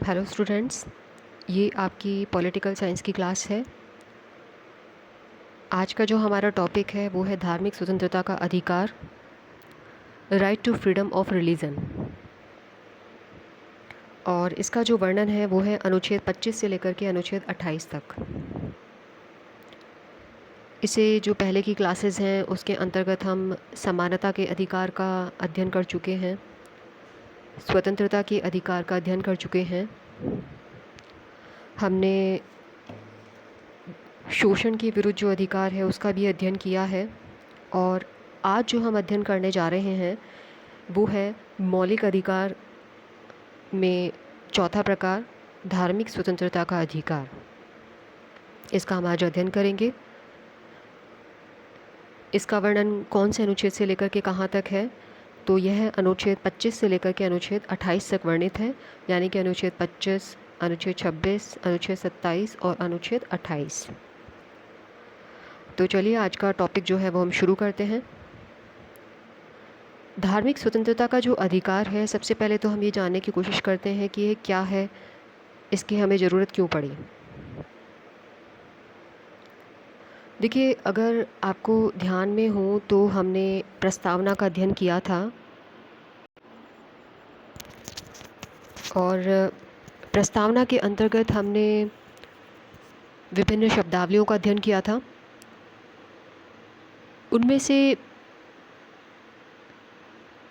Hello students, ये आपकी political science की क्लास है। आज का जो हमारा टॉपिक है वो है धार्मिक स्वतंत्रता का अधिकार, right to freedom of religion. और इसका जो वर्णन है वो है अनुच्छेद 25 से लेकर के अनुच्छेद 28 तक। इसे जो पहले की क्लासेस हैं उसके अंतर्गत हम समानता के अधिकार का अध्ययन कर चुके हैं, स्वतंत्रता के अधिकार का अध्ययन कर चुके हैं। हमने शोषण के विरुद्ध जो अधिकार है उसका भी अध्ययन किया है। और आज जो हम अध्ययन करने जा रहे हैं वो है मौलिक अधिकार में चौथा प्रकार, धार्मिक स्वतंत्रता का अधिकार। इसका हम आज अध्ययन करेंगे। इसका वर्णन कौन से अनुच्छेद से लेकर के कहाँ तक है, तो यह अनुच्छेद 25 से लेकर के अनुच्छेद 28 तक वर्णित है, यानी कि अनुच्छेद 25, अनुच्छेद 26, अनुच्छेद 27 और अनुच्छेद 28। तो चलिए आज का टॉपिक जो है वो हम शुरू करते हैं। धार्मिक स्वतंत्रता का जो अधिकार है, सबसे पहले तो हम ये जानने की कोशिश करते हैं कि ये क्या है, इसकी हमें ज़रूरत क्यों पड़ी। देखिए, अगर आपको ध्यान में हो तो हमने प्रस्तावना का अध्ययन किया था और प्रस्तावना के अंतर्गत हमने विभिन्न शब्दावलियों का अध्ययन किया था। उनमें से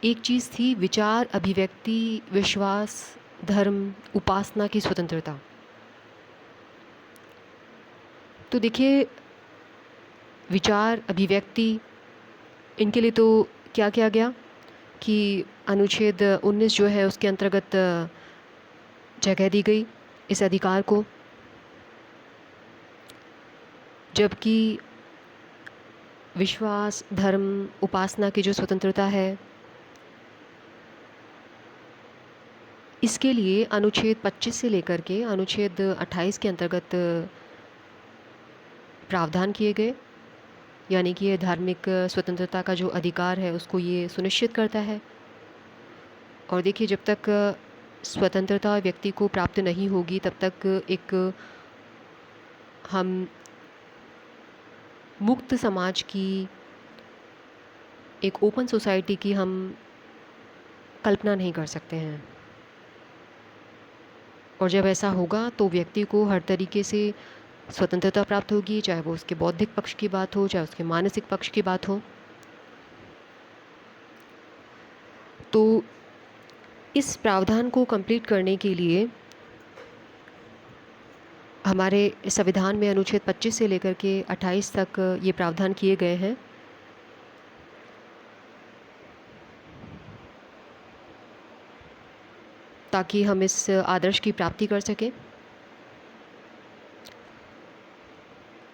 एक चीज़ थी विचार, अभिव्यक्ति, विश्वास, धर्म, उपासना की स्वतंत्रता। तो देखिए, विचार, अभिव्यक्ति, इनके लिए तो क्या किया गया कि अनुच्छेद 19 जो है उसके अंतर्गत जगह दी गई इस अधिकार को, जबकि विश्वास, धर्म, उपासना की जो स्वतंत्रता है इसके लिए अनुच्छेद 25 से लेकर के अनुच्छेद 28 के अंतर्गत प्रावधान किए गए, यानी कि ये धार्मिक स्वतंत्रता का जो अधिकार है उसको ये सुनिश्चित करता है। और देखिए, जब तक स्वतंत्रता व्यक्ति को प्राप्त नहीं होगी तब तक एक हम मुक्त समाज की, एक ओपन सोसाइटी की हम कल्पना नहीं कर सकते हैं। और जब ऐसा होगा तो व्यक्ति को हर तरीके से स्वतंत्रता प्राप्त होगी, चाहे वो उसके बौद्धिक पक्ष की बात हो, चाहे उसके मानसिक पक्ष की बात हो। तो इस प्रावधान को कंप्लीट करने के लिए हमारे संविधान में अनुच्छेद 25 से लेकर के 28 तक ये प्रावधान किए गए हैं। ताकि हम इस आदर्श की प्राप्ति कर सकें।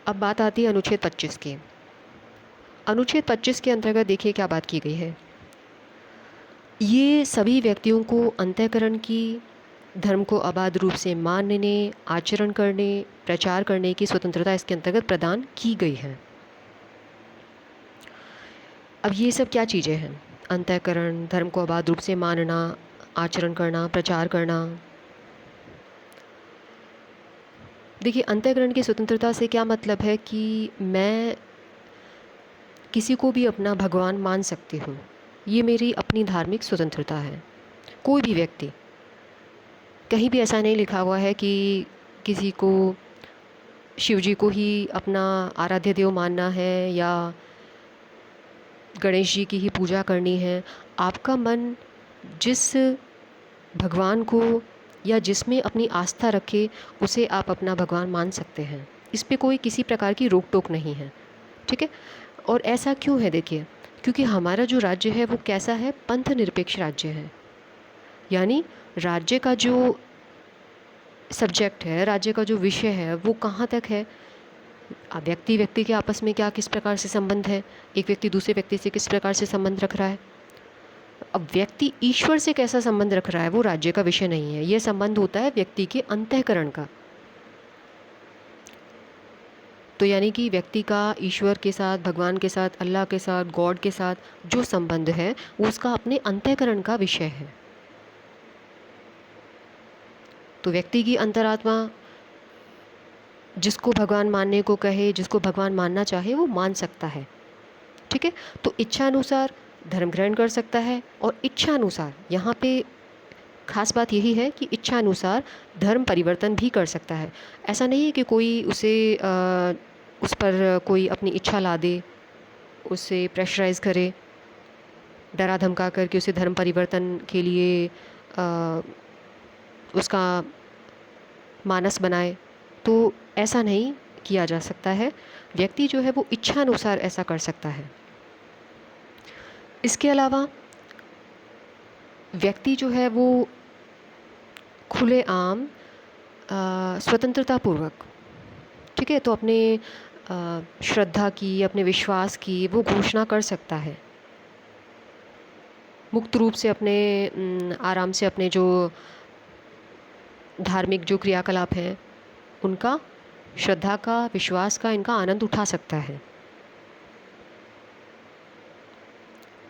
अब बात आती है अनुच्छेद 25 की। अनुच्छेद 25 के अंतर्गत देखिए क्या बात की गई है। ये सभी व्यक्तियों को अंतःकरण की, धर्म को अबाध रूप से मानने, आचरण करने, प्रचार करने की स्वतंत्रता इसके अंतर्गत प्रदान की गई है। अब ये सब क्या चीज़ें हैं? अंतःकरण, धर्म को अबाध रूप से मानना, आचरण करना, प्रचार करना। देखिए, अंतःकरण की स्वतंत्रता से क्या मतलब है कि मैं किसी को भी अपना भगवान मान सकती हूँ। ये मेरी अपनी धार्मिक स्वतंत्रता है। कोई भी व्यक्ति, कहीं भी ऐसा नहीं लिखा हुआ है कि किसी को शिव जी को ही अपना आराध्य देव मानना है या गणेश जी की ही पूजा करनी है। आपका मन जिस भगवान को या जिसमें अपनी आस्था रखे उसे आप अपना भगवान मान सकते हैं। इस पे कोई किसी प्रकार की रोक टोक नहीं है, ठीक है। और ऐसा क्यों है? देखिए, क्योंकि हमारा जो राज्य है वो कैसा है? पंथ निरपेक्ष राज्य है। यानी राज्य का जो सब्जेक्ट है, राज्य का जो विषय है वो कहाँ तक है? व्यक्ति व्यक्ति के आपस में क्या, किस प्रकार से संबंध है, एक व्यक्ति दूसरे व्यक्ति से किस प्रकार से संबंध रख रहा है। अब व्यक्ति ईश्वर से कैसा संबंध रख रहा है वो राज्य का विषय नहीं है। ये संबंध होता है व्यक्ति के अंतःकरण का। तो यानी कि व्यक्ति का ईश्वर के साथ, भगवान के साथ, अल्लाह के साथ, गॉड के साथ जो संबंध है वो उसका अपने अंतःकरण का विषय है। तो व्यक्ति की अंतरात्मा जिसको भगवान मानने को कहे, जिसको भगवान मानना चाहे, वो मान सकता है। ठीक है, तो इच्छा अनुसार धर्म ग्रहण कर सकता है, और इच्छा अनुसार यहाँ पे खास बात यही है कि इच्छा अनुसार धर्म परिवर्तन भी कर सकता है। ऐसा नहीं है कि कोई उसे उस पर कोई अपनी इच्छा ला दे, उसे प्रेशराइज़ करे, डरा धमका करके उसे धर्म परिवर्तन के लिए उसका मानस बनाए, तो ऐसा नहीं किया जा सकता है। व्यक्ति जो है वो इच्छा अनुसार ऐसा कर सकता है। इसके अलावा व्यक्ति जो है वो खुलेआम स्वतंत्रता पूर्वक, ठीक है, तो अपने श्रद्धा की, अपने विश्वास की वो घोषणा कर सकता है। मुक्त रूप से अपने आराम से अपने जो धार्मिक जो क्रियाकलाप हैं उनका, श्रद्धा का, विश्वास का, इनका आनंद उठा सकता है।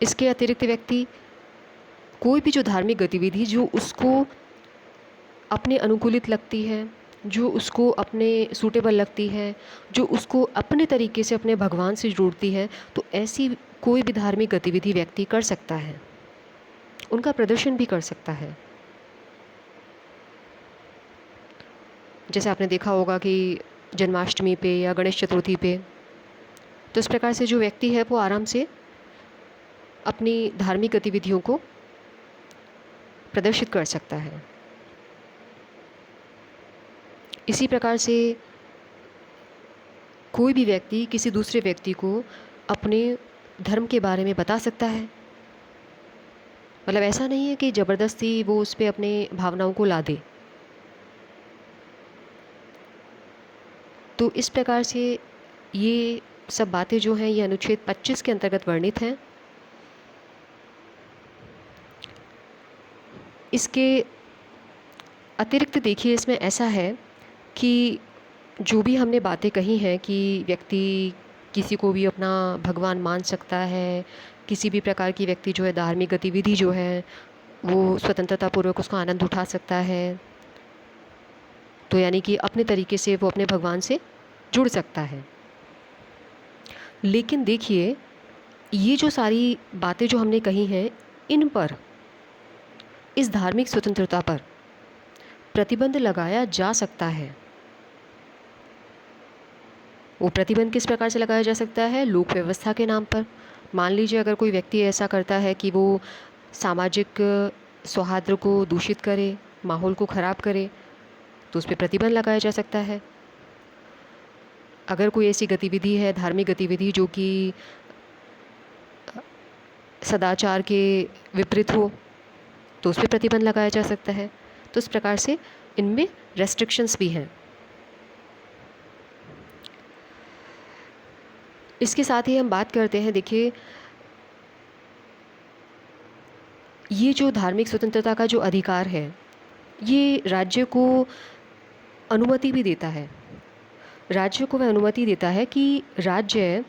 इसके अतिरिक्त व्यक्ति कोई भी जो धार्मिक गतिविधि जो उसको अपने अनुकूलित लगती है, जो उसको अपने सूटेबल लगती है, जो उसको अपने तरीके से अपने भगवान से जोड़ती है, तो ऐसी कोई भी धार्मिक गतिविधि व्यक्ति कर सकता है, उनका प्रदर्शन भी कर सकता है। जैसे आपने देखा होगा कि जन्माष्टमी पे या गणेश चतुर्थी पे, तो इस प्रकार से जो व्यक्ति है वो आराम से अपनी धार्मिक गतिविधियों को प्रदर्शित कर सकता है। इसी प्रकार से कोई भी व्यक्ति किसी दूसरे व्यक्ति को अपने धर्म के बारे में बता सकता है। मतलब ऐसा नहीं है कि ज़बरदस्ती वो उस पर अपने भावनाओं को ला दे। तो इस प्रकार से ये सब बातें जो हैं ये अनुच्छेद 25 के अंतर्गत वर्णित हैं। इसके अतिरिक्त देखिए इसमें ऐसा है कि जो भी हमने बातें कही हैं कि व्यक्ति किसी को भी अपना भगवान मान सकता है, किसी भी प्रकार की व्यक्ति जो है धार्मिक गतिविधि जो है वो स्वतंत्रतापूर्वक उसका आनंद उठा सकता है, तो यानी कि अपने तरीके से वो अपने भगवान से जुड़ सकता है। लेकिन देखिए ये जो सारी बातें जो हमने कही हैं, इन पर, इस धार्मिक स्वतंत्रता पर प्रतिबंध लगाया जा सकता है। वो प्रतिबंध किस प्रकार से लगाया जा सकता है? लोक व्यवस्था के नाम पर। मान लीजिए अगर कोई व्यक्ति ऐसा करता है कि वो सामाजिक सौहार्द को दूषित करे, माहौल को ख़राब करे, तो उस पर प्रतिबंध लगाया जा सकता है। अगर कोई ऐसी गतिविधि है, धार्मिक गतिविधि जो कि सदाचार के विपरीत हो, तो उस पर प्रतिबंध लगाया जा सकता है। तो इस प्रकार से इनमें रेस्ट्रिक्शंस भी हैं। इसके साथ ही हम बात करते हैं, देखिए ये जो धार्मिक स्वतंत्रता का जो अधिकार है, ये राज्य को अनुमति भी देता है। राज्य को वह अनुमति देता है कि राज्य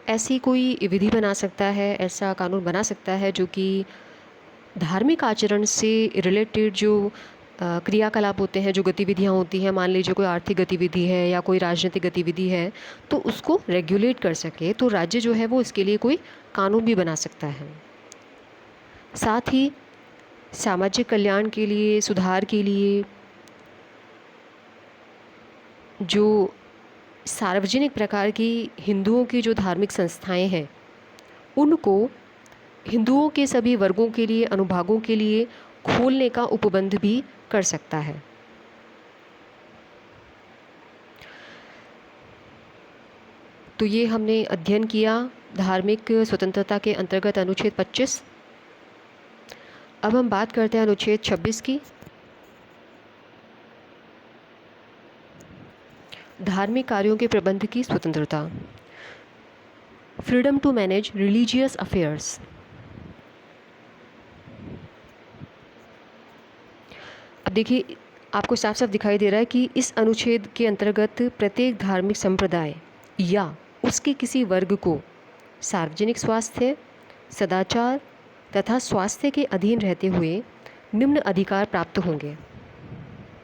ऐसी कोई विधि बना सकता है, ऐसा कानून बना सकता है जो कि धार्मिक आचरण से रिलेटेड जो क्रियाकलाप होते हैं, जो गतिविधियां होती हैं, मान लीजिए कोई आर्थिक गतिविधि है या कोई राजनीतिक गतिविधि है, तो उसको रेगुलेट कर सके। तो राज्य जो है वो इसके लिए कोई कानून भी बना सकता है। साथ ही सामाजिक कल्याण के लिए, सुधार के लिए जो सार्वजनिक प्रकार की हिंदुओं की जो धार्मिक संस्थाएं हैं, उनको हिंदुओं के सभी वर्गों के लिए, अनुभागों के लिए खोलने का उपबंध भी कर सकता है। तो ये हमने अध्ययन किया धार्मिक स्वतंत्रता के अंतर्गत अनुच्छेद 25। अब हम बात करते हैं अनुच्छेद 26 की। धार्मिक कार्यों के प्रबंध की स्वतंत्रता, freedom to manage religious affairs. अब देखिए आपको साफ साफ दिखाई दे रहा है कि इस अनुच्छेद के अंतर्गत प्रत्येक धार्मिक संप्रदाय या उसके किसी वर्ग को सार्वजनिक स्वास्थ्य, सदाचार तथा स्वास्थ्य के अधीन रहते हुए निम्न अधिकार प्राप्त होंगे।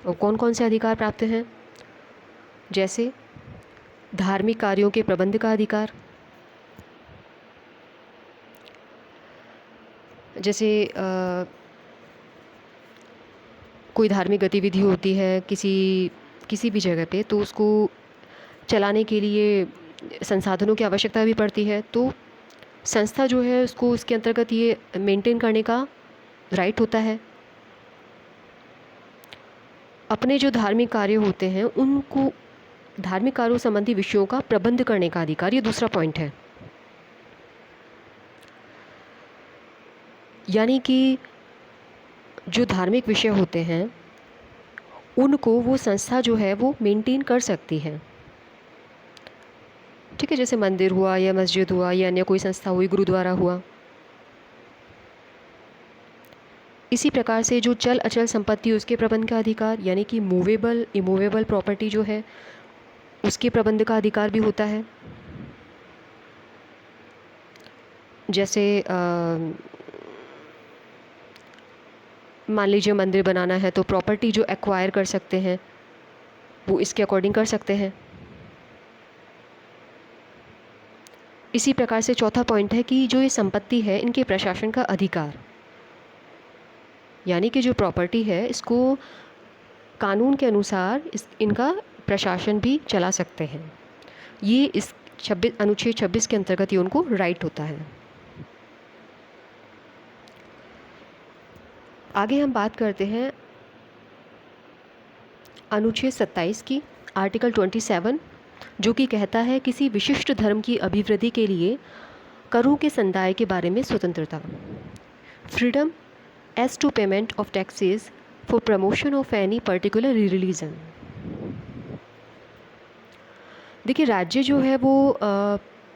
और कौन कौन से अधिकार प्राप्त हैं? जैसे धार्मिक कार्यों के प्रबंध का अधिकार, जैसे कोई धार्मिक गतिविधि होती है किसी भी जगह पे, तो उसको चलाने के लिए संसाधनों की आवश्यकता भी पड़ती है, तो संस्था जो है उसको उसके अंतर्गत ये मेंटेन करने का राइट होता है। अपने जो धार्मिक कार्य होते हैं उनको, धार्मिक कार्यों संबंधी विषयों का प्रबंध करने का अधिकार, ये दूसरा पॉइंट है। यानी कि जो धार्मिक विषय होते हैं उनको वो संस्था जो है वो मेंटेन कर सकती है। ठीक है, जैसे मंदिर हुआ या मस्जिद हुआ या अन्य कोई संस्था हुई, गुरुद्वारा हुआ। इसी प्रकार से जो चल अचल संपत्ति उसके प्रबंध का अधिकार, यानी कि मूवेबल इमूवेबल प्रॉपर्टी जो है उसके प्रबंध का अधिकार भी होता है। जैसे मान लीजिए मंदिर बनाना है, तो प्रॉपर्टी जो एक्वायर कर सकते हैं वो इसके अकॉर्डिंग कर सकते हैं। इसी प्रकार से चौथा पॉइंट है कि जो ये संपत्ति है इनके प्रशासन का अधिकार, यानी कि जो प्रॉपर्टी है इसको कानून के अनुसार इनका प्रशासन भी चला सकते हैं। ये इस अनुच्छेद 26 के अंतर्गत ये उनको राइट होता है। आगे हम बात करते हैं अनुच्छेद 27 की, आर्टिकल 27, जो कि कहता है किसी विशिष्ट धर्म की अभिवृद्धि के लिए करों के संदाय के बारे में स्वतंत्रता, freedom as to payment of taxes for promotion of any particular religion. देखिए, राज्य जो है वो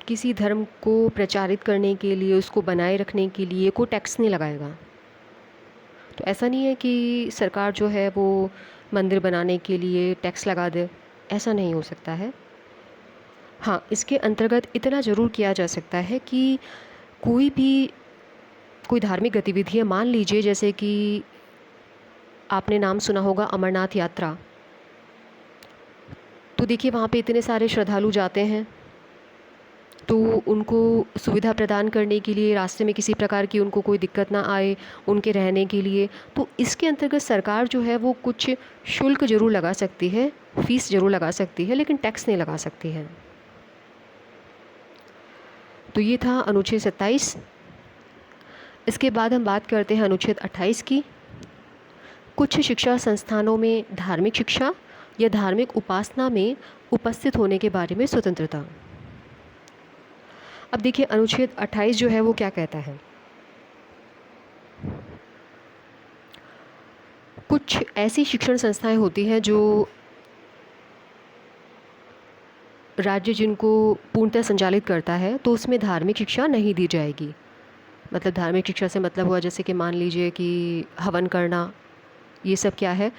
किसी धर्म को प्रचारित करने के लिए, उसको बनाए रखने के लिए कोई टैक्स नहीं लगाएगा। तो ऐसा नहीं है कि सरकार जो है वो मंदिर बनाने के लिए टैक्स लगा दे, ऐसा नहीं हो सकता है। हाँ, इसके अंतर्गत इतना ज़रूर किया जा सकता है कि कोई धार्मिक गतिविधि है, मान लीजिए जैसे कि आपने नाम सुना होगा अमरनाथ यात्रा, तो देखिए वहाँ पे इतने सारे श्रद्धालु जाते हैं, तो उनको सुविधा प्रदान करने के लिए रास्ते में किसी प्रकार की उनको कोई दिक्कत ना आए उनके रहने के लिए, तो इसके अंतर्गत सरकार जो है वो कुछ शुल्क ज़रूर लगा सकती है, फीस ज़रूर लगा सकती है, लेकिन टैक्स नहीं लगा सकती है। तो ये था अनुच्छेद 27। इसके बाद हम बात करते हैं अनुच्छेद 28 की। कुछ शिक्षा संस्थानों में धार्मिक शिक्षा या धार्मिक उपासना में उपस्थित होने के बारे में स्वतंत्रता। अब देखिए अनुच्छेद 28 जो है वो क्या कहता है। कुछ ऐसी शिक्षण संस्थाएं होती हैं जो राज्य जिनको पूर्णतः संचालित करता है, तो उसमें धार्मिक शिक्षा नहीं दी जाएगी। मतलब धार्मिक शिक्षा से मतलब हुआ जैसे कि मान लीजिए कि हवन करना, ये सब क्या है,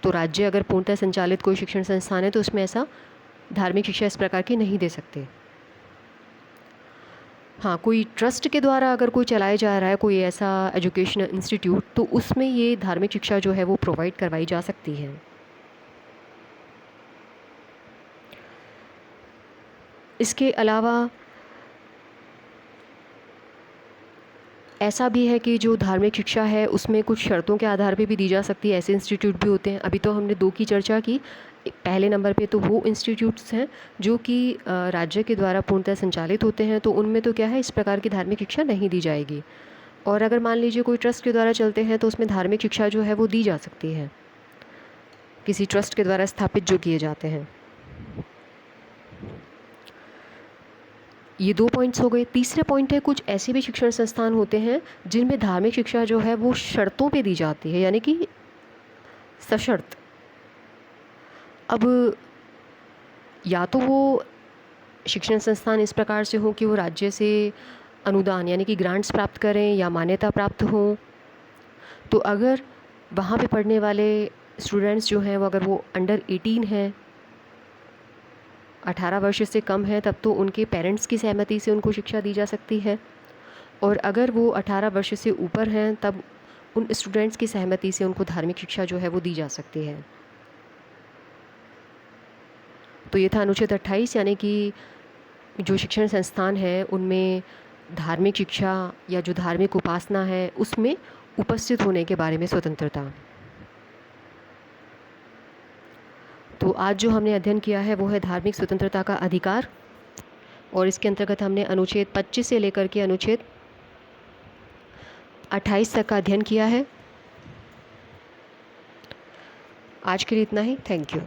तो राज्य अगर पूर्णतः संचालित कोई शिक्षण संस्थान है तो उसमें ऐसा धार्मिक शिक्षा इस प्रकार की नहीं दे सकते। हाँ, कोई ट्रस्ट के द्वारा अगर कोई चलाया जा रहा है कोई ऐसा एजुकेशनल इंस्टीट्यूट, तो उसमें ये धार्मिक शिक्षा जो है वो प्रोवाइड करवाई जा सकती है। इसके अलावा ऐसा भी है कि जो धार्मिक शिक्षा है उसमें कुछ शर्तों के आधार पे भी दी जा सकती है, ऐसे इंस्टीट्यूट भी होते हैं। अभी तो हमने 2 की चर्चा की। पहले नंबर पे तो वो इंस्टीट्यूट्स हैं जो कि राज्य के द्वारा पूर्णतः संचालित होते हैं, तो उनमें तो क्या है, इस प्रकार की धार्मिक शिक्षा नहीं दी जाएगी। और अगर मान लीजिए कोई ट्रस्ट के द्वारा चलते हैं तो उसमें धार्मिक शिक्षा जो है वो दी जा सकती है, किसी ट्रस्ट के द्वारा स्थापित जो किए जाते हैं। ये 2 पॉइंट्स हो गए। तीसरे पॉइंट है, कुछ ऐसे भी शिक्षण संस्थान होते हैं जिनमें धार्मिक शिक्षा जो है वो शर्तों पे दी जाती है, यानी कि सशर्त। अब या तो वो शिक्षण संस्थान इस प्रकार से हो कि वो राज्य से अनुदान यानी कि ग्रांट्स प्राप्त करें या मान्यता प्राप्त हो। तो अगर वहाँ पे पढ़ने वाले स्टूडेंट्स जो हैं वो अगर वो अंडर 18 हैं, 18 वर्ष से कम है, तब तो उनके पेरेंट्स की सहमति से उनको शिक्षा दी जा सकती है। और अगर वो 18 वर्ष से ऊपर हैं तब उन स्टूडेंट्स की सहमति से उनको धार्मिक शिक्षा जो है वो दी जा सकती है। तो ये था अनुच्छेद 28, यानी कि जो शिक्षण संस्थान है उनमें धार्मिक शिक्षा या जो धार्मिक उपासना है उसमें उपस्थित होने के बारे में स्वतंत्रता। तो आज जो हमने अध्ययन किया है वो है धार्मिक स्वतंत्रता का अधिकार, और इसके अंतर्गत हमने अनुच्छेद 25 से लेकर के अनुच्छेद 28 तक का अध्ययन किया है। आज के लिए इतना ही। Thank you.